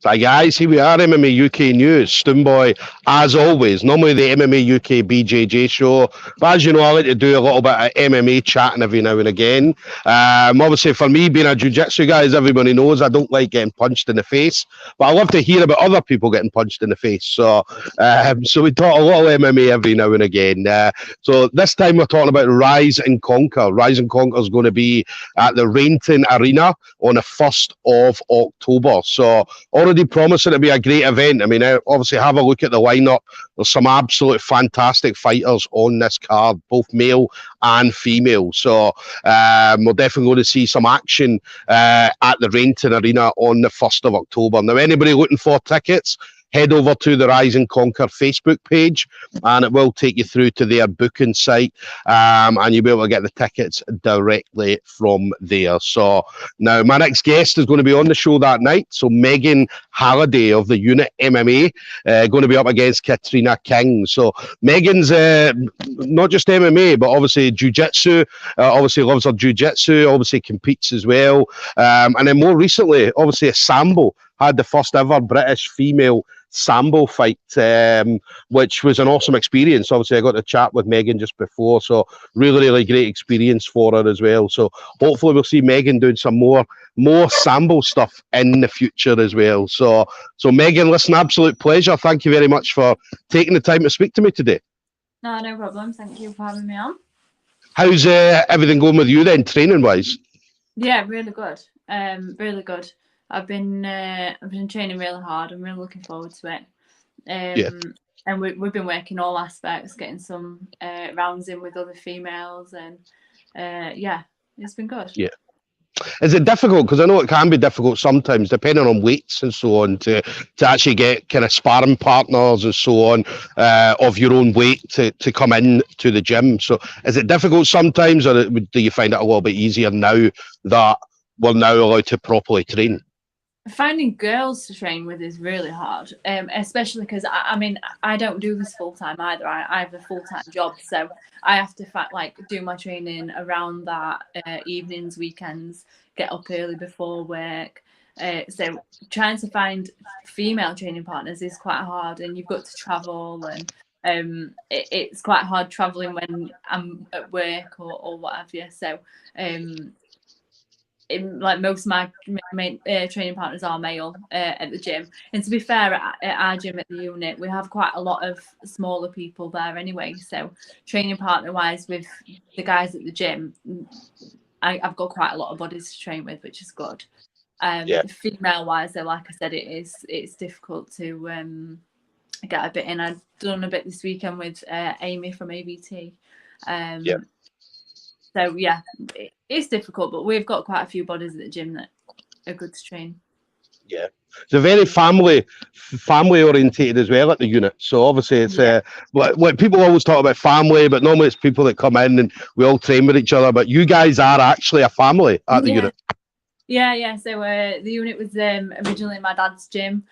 So guys, here we are, MMA UK News, Stoomboy, as always, normally the MMA UK BJJ show, but as you know, I like to do a little bit of MMA chatting every now and again. Obviously for me, being a jiu-jitsu guy, as everybody knows, I don't like getting punched in the face, but I love to hear about other people getting punched in the face, so we talk a little MMA every now and again. So this time we're talking about Rise and Conquer. Rise and Conquer is going to be at the Rainton Arena on the 1st of October, so already promising to be a great event. I mean, obviously have a look at the lineup. There's some absolute fantastic fighters on this card, both male and female. So we're definitely going to see some action at the Rainton Arena on the 1st of October. Now, anybody looking for tickets, head over to the Rise and Conquer Facebook page and it will take you through to their booking site, and you'll be able to get the tickets directly from there. So now my next guest is going to be on the show that night. So Megan Halliday of the Unit MMA going to be up against Katrina King. So Megan's not just MMA, but obviously jiu-jitsu, obviously loves her jiu-jitsu, obviously competes as well. And then more recently, obviously a Sambo, had the first ever British female Sambo fight, which was an awesome experience. Obviously, I got to chat with Megan just before, so really great experience for her as well. So hopefully we'll see Megan doing some more Sambo stuff in the future as well. So Megan, listen, absolute pleasure. Thank you very much for taking the time to speak to me today. No problem. Thank you for having me on. How's everything going with you then, training-wise? Yeah, really good. Really good. I've been training really hard. I'm really looking forward to it. And we've been working all aspects, getting some rounds in with other females, and yeah, it's been good. Yeah. Is it difficult? Because I know it can be difficult sometimes, depending on weights and so on, to actually get kind of sparring partners and so on of your own weight to come in to the gym. So is it difficult sometimes, or do you find it a little bit easier now that we're now allowed to properly train? Finding girls to train with is really hard, especially because I mean I don't do this full time either. I have a full-time job, so I have to do my training around that, evenings, weekends, get up early before work. So trying to find female training partners is quite hard, and you've got to travel, and it's quite hard traveling when I'm at work or what have you. So most of my main training partners are male at the gym, and to be fair, at our gym at the unit we have quite a lot of smaller people there anyway, so training partner wise with the guys at the gym, I've got quite a lot of bodies to train with, which is good. Female wise though, like I said, it's difficult to get a bit in. I've done a bit this weekend with Amy from ABT. So yeah, it's difficult, but we've got quite a few bodies at the gym that are good to train. Yeah, it's a very family orientated as well at the unit. So obviously it's like people always talk about family, but normally it's people that come in and we all train with each other. But you guys are actually a family at the unit. Yeah. So the unit was originally my dad's gym.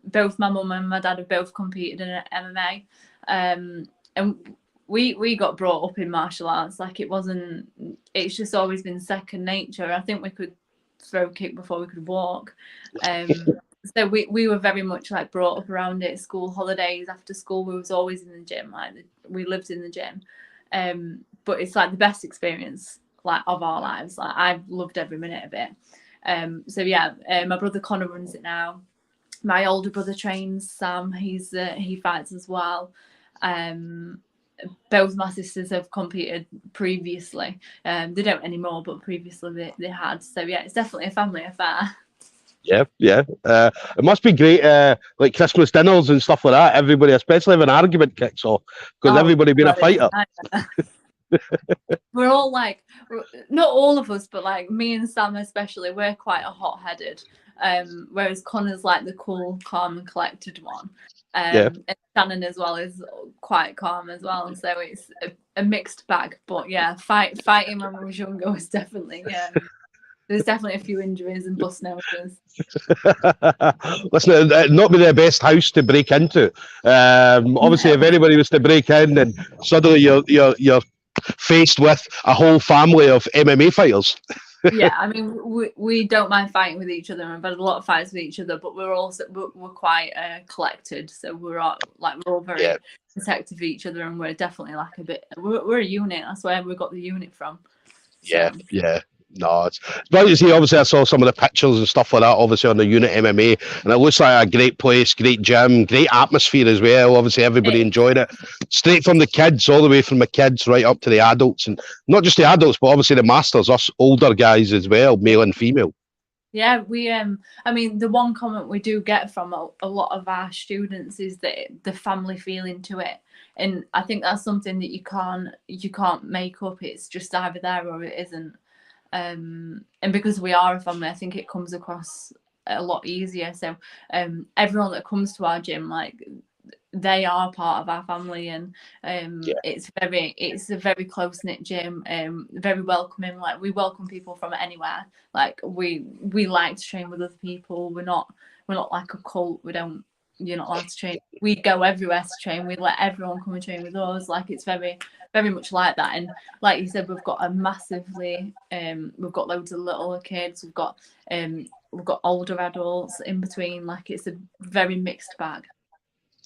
Both my mum and my dad have both competed in MMA, and we got brought up in martial arts. It's just always been second nature. I think we could throw kick before we could walk. So we were very much brought up around it. School holidays, after school, we was always in the gym. We lived in the gym. But it's the best experience of our lives. I've loved every minute of it. So yeah, my brother Connor runs it now. My older brother trains, Sam. He fights as well. Both my sisters have competed previously. They don't anymore, but previously they had. So yeah, it's definitely a family affair. Yeah. It must be great, like Christmas dinners and stuff like that. Everybody, especially if an argument kicks off, because everybody being a fighter. We're all not all of us, but me and Sam especially, we're quite a hot-headed. Whereas Connor's the cool, calm, and collected one. And Shannon as well is quite calm as well, so it's a mixed bag. But yeah, fighting when we was younger was definitely there's definitely a few injuries and bust noses. Listen, not be the best house to break into. Obviously, if anybody was to break in and suddenly you're faced with a whole family of MMA fighters. Yeah, I mean, we don't mind fighting with each other, and we've had a lot of fights with each other, but we're quite collected, so we're all Yeah, very protective of each other, and we're definitely like we're a unit. That's where we got the unit from. yeah, So yeah. No, it's but you see, obviously I saw some of the pictures and stuff like that, obviously on the Unit MMA, and it looks like a great place, great gym, great atmosphere as well. Obviously everybody it, enjoyed it. Straight from the kids, all the way from the kids right up to the adults, and not just the adults, but obviously the masters, us older guys as well, male and female. yeah, I mean, the one comment we do get from a lot of our students is that the family feeling to it, and I think that's something that you can't make up. It's just either there or it isn't. And because we are a family, I think it comes across a lot easier. So everyone that comes to our gym, like, they are part of our family, and Yeah, it's a very close-knit gym, very welcoming. Like, we welcome people from anywhere. Like, we like to train with other people. We're not like a cult. We don't You're not allowed to train. We go everywhere to train. We let everyone come and train with us. Like, it's very much like that. And like you said, we've got we've got loads of little kids, we've got older adults in between. Like, it's a very mixed bag.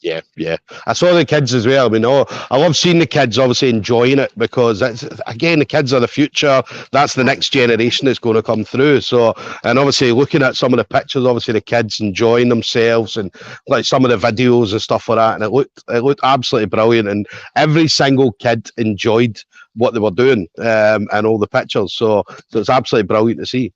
yeah, yeah. I saw the kids as well. I mean, oh, I love seeing the kids obviously enjoying it, because that's, again, the kids are the future. That's the next generation that's going to come through. So, and obviously looking at some of the pictures, obviously the kids enjoying themselves, and like some of the videos and stuff like that, and it looked absolutely brilliant. And every single kid enjoyed what they were doing, and all the pictures. So it's absolutely brilliant to see.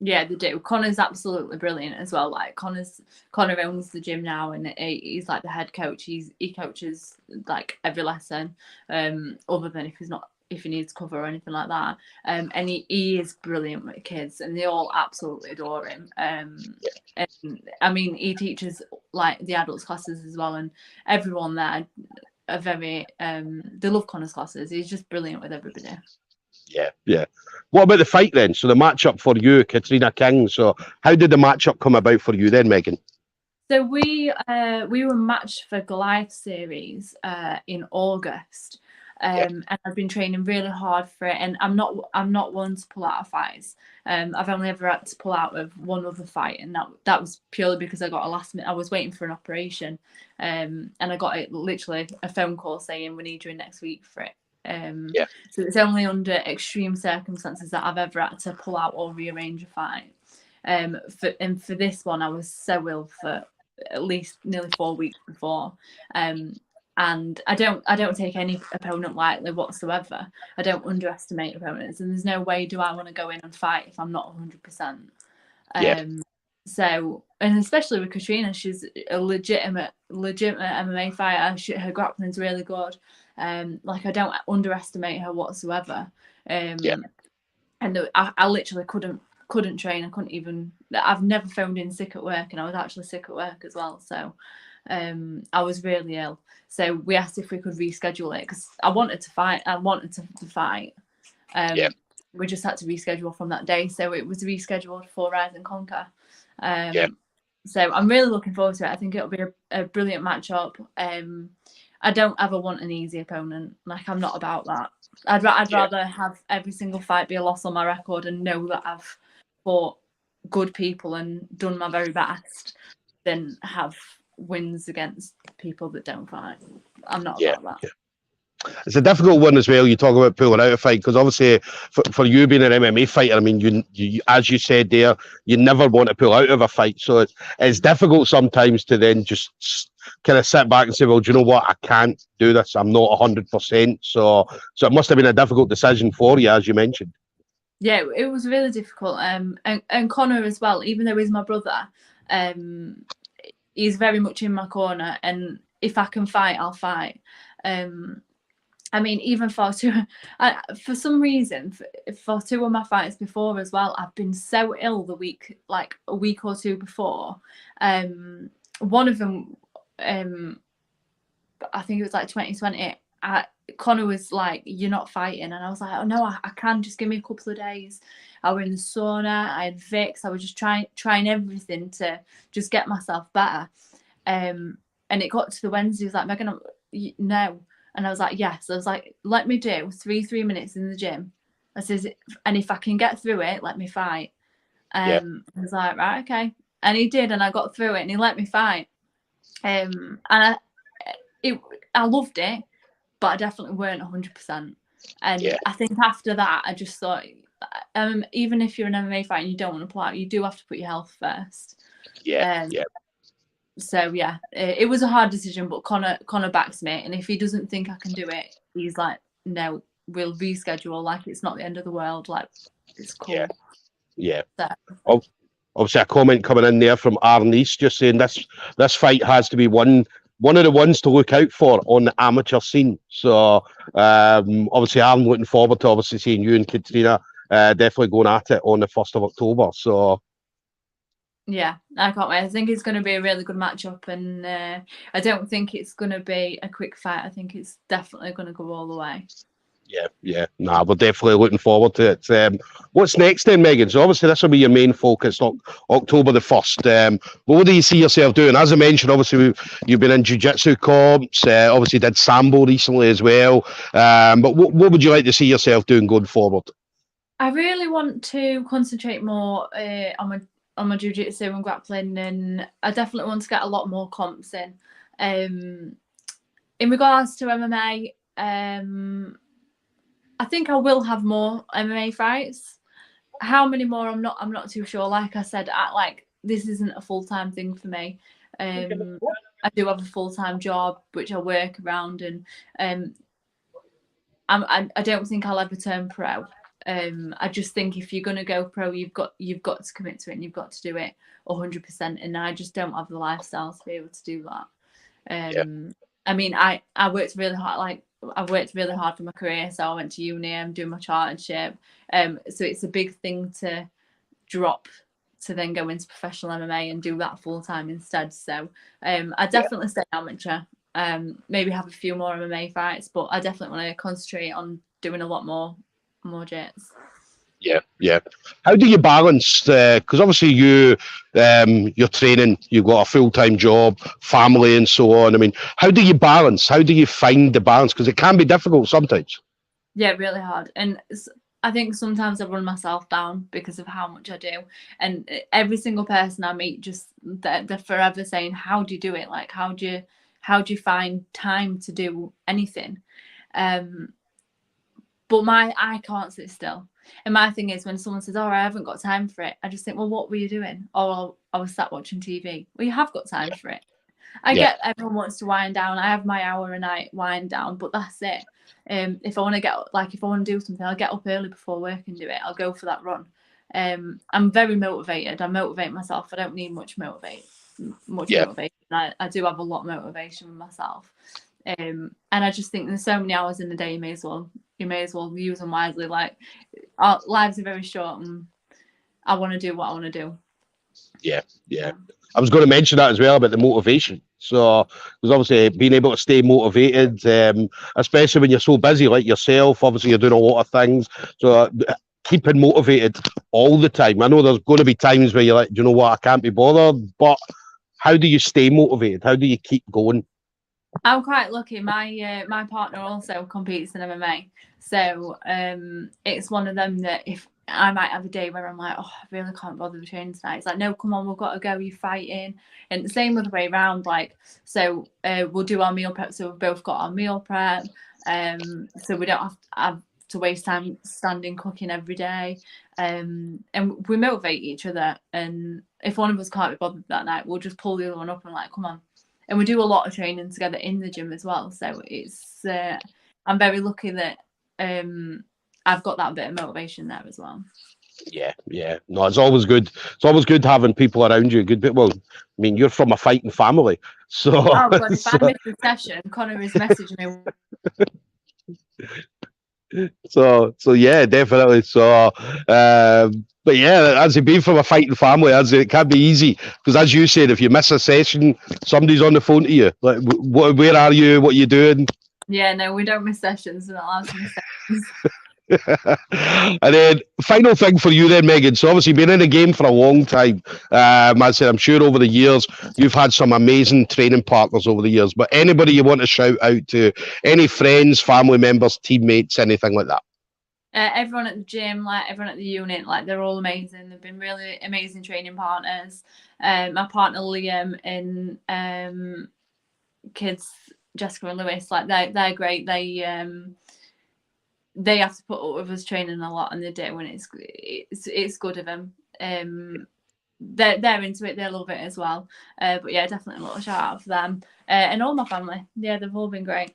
Yeah, they do. Connor's absolutely brilliant as well. Like, Connor owns the gym now, and he's like the head coach. He coaches like every lesson, other than if he needs cover or anything like that. And he is brilliant with kids, and they all absolutely adore him. And I mean, he teaches like the adults classes as well, and everyone there are very they love Connor's classes. He's just brilliant with everybody. Yeah, yeah. What about the fight then? So the matchup for you, Katrina King. So how did the matchup come about for you then, Megan? So we were matched for Goliath series in August, Yeah, and I've been training really hard for it. And I'm not one to pull out of fights. I've only ever had to pull out of one other fight, and that was purely because I got a last minute. I was waiting for an operation, and I got literally a phone call saying, we need you in next week for it. yeah, So it's only under extreme circumstances that I've ever had to pull out or rearrange a fight. For this one, I was so ill for at least nearly 4 weeks before. And I don't take any opponent lightly whatsoever. I don't underestimate opponents, and there's no way do I want to go in and fight if I'm not 100%. yeah, So, and especially with Katrina, she's a legitimate MMA fighter. Her grappling's really good. Like, I don't underestimate her whatsoever. yeah, And I literally couldn't train. I couldn't even. I've never phoned in sick at work, and I was actually sick at work as well. So, I was really ill. So we asked if we could reschedule it, because I wanted to fight. To fight. yeah, We just had to reschedule from that day. So it was rescheduled for Rise and Conquer. yeah, So I'm really looking forward to it. I think it'll be a brilliant matchup. I don't ever want an easy opponent. Like, I'm not about that. I'd yeah. rather have every single fight be a loss on my record and know that I've fought good people and done my very best than have wins against people that don't fight. I'm not Yeah. about that. Yeah. It's a difficult one as well. You talk about pulling out a fight, because obviously for you being an MMA fighter, I mean, you as you said there, you never want to pull out of a fight. So it's difficult sometimes to then just kind of sit back and say, well, do you know what? I can't do this. I'm not 100%. So it must have been a difficult decision for you, as you mentioned. Yeah, it was really difficult. And Connor as well, even though he's my brother, he's very much in my corner. And if I can fight, I'll fight. I mean, even for some reason, for two of my fights before as well, I've been so ill like a week or two before. One of them, I think it was like 2020. Connor was like, "You're not fighting," and I was like, "Oh no, I can. Just give me a couple of days." I was in the sauna. I had Vicks. I was just trying everything to just get myself better. And it got to the Wednesday. He was like, "Megan, no." And I was like, yes. I was like, let me do 3 minutes in the gym. I says, and if I can get through it, let me fight. I was like, right, okay. And he did, and I got through it, and he let me fight. And I loved it, but I definitely weren't 100%. And I think after that, I just thought, even if you're an MMA fighter and you don't want to pull out, you do have to put your health first. So yeah, it was a hard decision, but Connor backs me, and if he doesn't think I can do it, he's like, no, we'll reschedule. Like, it's not the end of the world. Like, it's cool. So. Obviously, a comment coming in there from Arnice just saying this fight has to be one of the ones to look out for on the amateur scene. So obviously, I'm looking forward to obviously seeing you and Katrina definitely going at it on the 1st of October. So. Yeah, I can't wait. I think it's going to be a really good matchup, and I don't think it's going to be a quick fight. I think it's definitely going to go all the way. Yeah. Nah, we're definitely looking forward to it. What's next then, Megan? So obviously this will be your main focus, October the 1st. What do you see yourself doing? As I mentioned, obviously you've been in jiu-jitsu comps, obviously did Sambo recently as well. But what would you like to see yourself doing going forward? I really want to concentrate more on my jiu-jitsu and grappling, and I definitely want to get a lot more comps in. In regards to MMA, I think I will have more MMA fights. How many more? I'm not too sure. Like I said, this isn't a full-time thing for me. I do have a full-time job which I work around, and I don't think I'll ever turn pro. I just think if you're going to go pro, you've got to commit to it, and you've got to do it 100%. And I just don't have the lifestyle to be able to do that. I mean, I worked really hard. Like, I've worked really hard for my career, so I went to uni. I'm doing my chartership. So it's a big thing to drop to then go into professional MMA and do that full time instead. So I definitely stay amateur. Maybe have a few more MMA fights, but I definitely want to concentrate on doing a lot more jits. Yeah. How do you balance? Because obviously you're training, you've got a full-time job, family, and so on. I mean, how do you balance? How do you find the balance? Because it can be difficult sometimes. Yeah, really hard. And I think sometimes I run myself down because of how much I do. And every single person I meet, just they're forever saying, "How do you do it? Like, how do you find time to do anything?" But I can't sit still. And my thing is, when someone says, "Oh, I haven't got time for it," I just think, well, what were you doing? Oh, I was sat watching TV. Well, you have got time for it. I get everyone wants to wind down. I have my hour a night wind down, but that's it. If I want to do something, I'll get up early before work and do it. I'll go for that run. I'm very motivated. I motivate myself. I don't need much motivation. I do have a lot of motivation with myself. And I just think there's so many hours in the day, you may as well use them wisely. Like, our lives are very short, and I want to do what I want to do. Yeah. I was going to mention that as well about the motivation. So, because obviously being able to stay motivated, especially when you're so busy like yourself, obviously you're doing a lot of things. So keeping motivated all the time. I know there's going to be times where you're like, do you know what, I can't be bothered. But how do you stay motivated? How do you keep going? I'm quite lucky. My partner also competes in MMA, so it's one of them that if I might have a day where I'm like, oh, I really can't bother with training tonight. It's like, no, come on, we've got to go. You're fighting, and the same other way around. Like, so we'll do our meal prep. So we've both got our meal prep, so we don't have to waste time standing cooking every day, and we motivate each other. And if one of us can't be bothered that night, we'll just pull the other one up and like, come on. And we do a lot of training together in the gym as well. So it's I'm very lucky that I've got that bit of motivation there as well. Yeah. No, it's always good. It's always good having people around you. Well, I mean, you're from a fighting family, so. Oh God, if I miss a session, Connor is messaging me. So yeah, definitely. So, but yeah, as you've been from a fighting family, it can be easy because, as you said, if you miss a session, somebody's on the phone to you. Like, where are you? What are you doing? Yeah, no, we don't miss sessions. We're not allowed to miss sessions. And then final thing for you then, Megan. So obviously been in the game for a long time. I said, I'm sure over the years you've had some amazing training partners over the years, but anybody you want to shout out to, any friends, family members, teammates, anything like that? Everyone at the gym, like everyone at the unit, like they're all amazing. They've been really amazing training partners. My partner Liam and kids Jessica and Lewis, like they're great. They have to put up with us training a lot, and they do, and it's good of them. They're into it, they love it as well. But yeah, definitely a little shout out for them and all my family. Yeah, they've all been great.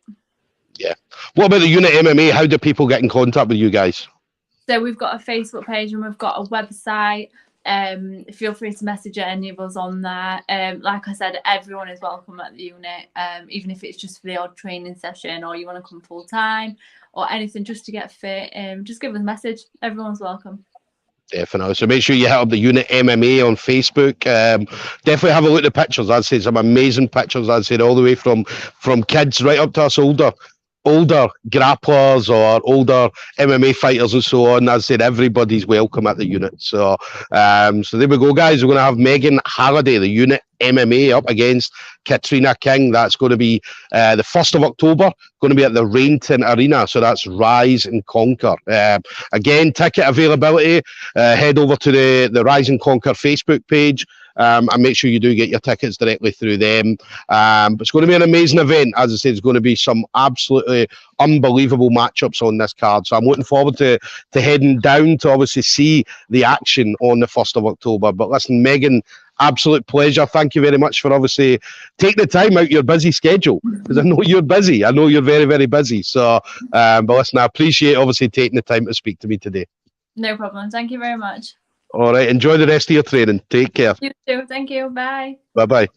Yeah. What about the Unit MMA? How do people get in contact with you guys? So we've got a Facebook page and we've got a website. Feel free to message any of us on there. Like I said, everyone is welcome at the unit, even if it's just for the odd training session or you want to come full time or anything just to get fit. Just give us a message. Everyone's welcome. Definitely. So make sure you hit up the Unit MMA on Facebook. Definitely have a look at the pictures. I'd say some amazing pictures. I'd say all the way from kids right up to us older grapplers or older MMA fighters and so on. As I said, everybody's welcome at the unit. So so there we go, guys. We're going to have Megan Halliday, the Unit MMA, up against Katrina King. That's going to be the 1st of October, going to be at the Rainton Arena. So that's Rise and Conquer. Again, ticket availability, head over to the Rise and Conquer Facebook page. And make sure you do get your tickets directly through them. But it's going to be an amazing event. As I said, it's going to be some absolutely unbelievable matchups on this card. So I'm looking forward to heading down to obviously see the action on the 1st of October. But listen, Megan, absolute pleasure. Thank you very much for obviously taking the time out your busy schedule, because I know you're busy. I know you're very, very busy. So, but listen, I appreciate obviously taking the time to speak to me today. No problem. Thank you very much. All right. Enjoy the rest of your training. Take care. You too. Thank you. Bye. Bye-bye.